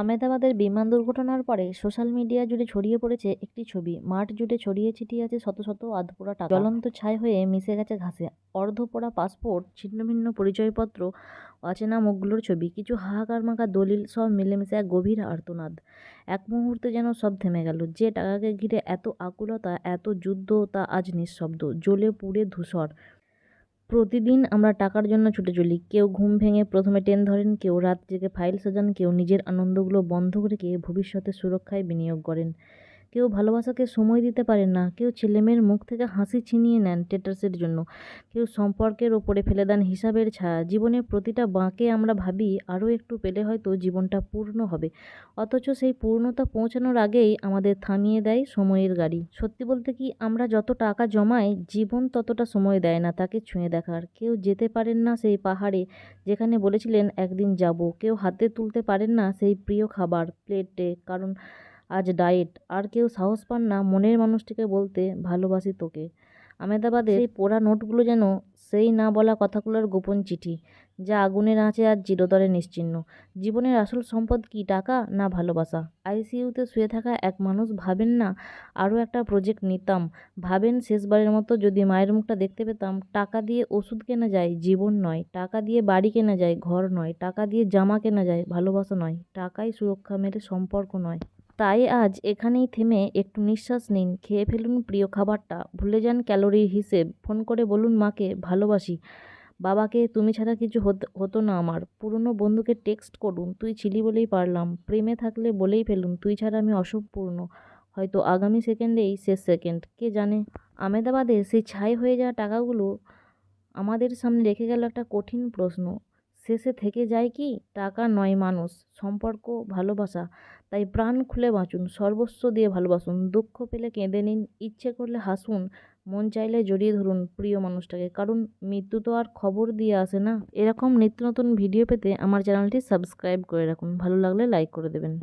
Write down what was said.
আমেদাবাদের বিমান দুর্ঘটনার পরে সোশ্যাল মিডিয়া জুড়ে ছড়িয়ে পড়েছে একটি ছবি। মাঠ জুড়ে ছড়িয়ে ছিটিয়ে আছে শত শত আধপোড়া টাকা, জ্বলন্ত ছাই হয়ে মিশে গেছে ঘাসে। অর্ধপোড়া পাসপোর্ট, ছিন্নভিন্ন পরিচয়পত্র, অচেনা মুখগুলোর ছবি, কিছু হাহাকার মাখা দলিল, সব মিলেমিশে এক গভীর আর্তনাদ। এক মুহূর্তে যেন সব থেমে গেল। যে টাকাকে ঘিরে এত আকুলতা, এত যুদ্ধ, তা আজ নিঃশব্দ, জ্বলে পুড়ে ধূসর। প্রতিদিন আমরা টাকার জন্য ছুটে চলি। কেউ ঘুম ভেঙে প্রথমে ট্রেন ধরেন, কেউ রাত জেগে ফাইল সাজান, কেউ নিজের আনন্দগুলো বন্ধক রেখে ভবিষ্যতের সুরক্ষায় বিনিয়োগ করেন। কেউ ভালোবাসাকে সময় দিতে পারেন না, কেউ ছেলেমেয়ের মুখ থেকে হাসি ছিনিয়ে নেন স্ট্যাটাসের জন্য, কেউ সম্পর্কের ওপরে ফেলে দেন হিসাবের ছায়া। জীবনের প্রতিটা বাঁকে আমরা ভাবি আরও একটু পেলে হয়তো জীবনটা পূর্ণ হবে, অথচ সেই পূর্ণতা পৌঁছানোর আগেই আমাদের থামিয়ে দেয় সময়ের গাড়ি। সত্যি বলতে কি, আমরা যত টাকা জমাই, জীবন ততটা সময় দেয় না তাকে ছুঁয়ে দেখার। কেউ যেতে পারেন না সেই পাহাড়ে যেখানে বলেছিলেন একদিন যাব, কেউ হাতে তুলতে পারেন না সেই প্রিয় খাবার প্লেটে, কারণ আজ ডায়েট, আর কেউ সাহস পান না মনের মানুষটিকে বলতে ভালোবাসি তোকে। আমেদাবাদের সেই পোড়া নোটগুলো যেন সেই না বলা কথাগুলোর গোপন চিঠি, যা আগুনের আঁচে আজ চিরতরে নিশ্চিহ্ন। জীবনের আসল সম্পদ কি, টাকা না ভালোবাসা? আইসিইউতে শুয়ে থাকা এক মানুষ ভাবেন না আরও একটা প্রজেক্ট নিতাম, ভাবেন শেষবারের মতো যদি মায়ের মুখটা দেখতে পেতাম। টাকা দিয়ে ওষুধ কেনা যায়, জীবন নয়। টাকা দিয়ে বাড়ি কেনা যায়, ঘর নয়। টাকা দিয়ে জামা কেনা যায়, ভালোবাসা নয়। টাকাই সুরক্ষা মেলে, সম্পর্ক নয়। তাই আজ এখানেই থেমে একটু নিঃশ্বাস নিন, খেয়ে ফেলুন প্রিয় খাবারটা, ভুলে যান ক্যালোরির হিসেব, ফোন করে বলুন মাকে ভালোবাসি, বাবাকে তুমি ছাড়া কিছু হতো না আমার, পুরনো বন্ধুকে টেক্সট করুন তুই ছিলি বলেই পারলাম, প্রেমে থাকলে বলেই ফেলুন তুই ছাড়া আমি অসম্পূর্ণ, হয়তো আগামী সেকেন্ডেই শেষ সেকেন্ড, কে জানে। আমেদাবাদে সেই ছাই হয়ে যাওয়া টাকাগুলো আমাদের সামনে রেখে গেল একটা কঠিন প্রশ্ন। শেষে থেকে যায় কি, টাকা নয়, মানুষ, সম্পর্ক, ভালোবাসা। তাই প্রাণ খুলে বাঁচুন, সর্বস্ব দিয়ে ভালোবাসুন, দুঃখ পেলে কেঁদে নিন, ইচ্ছে করলে হাসুন, মন চাইলে জড়িয়ে ধরুন প্রিয় মানুষটাকে, কারণ মৃত্যু তো আর খবর দিয়ে আসে না। এরকম নিত্য নতুন ভিডিও পেতে আমার চ্যানেলটি সাবস্ক্রাইব করে রাখুন, ভালো লাগলে লাইক করে দেবেন।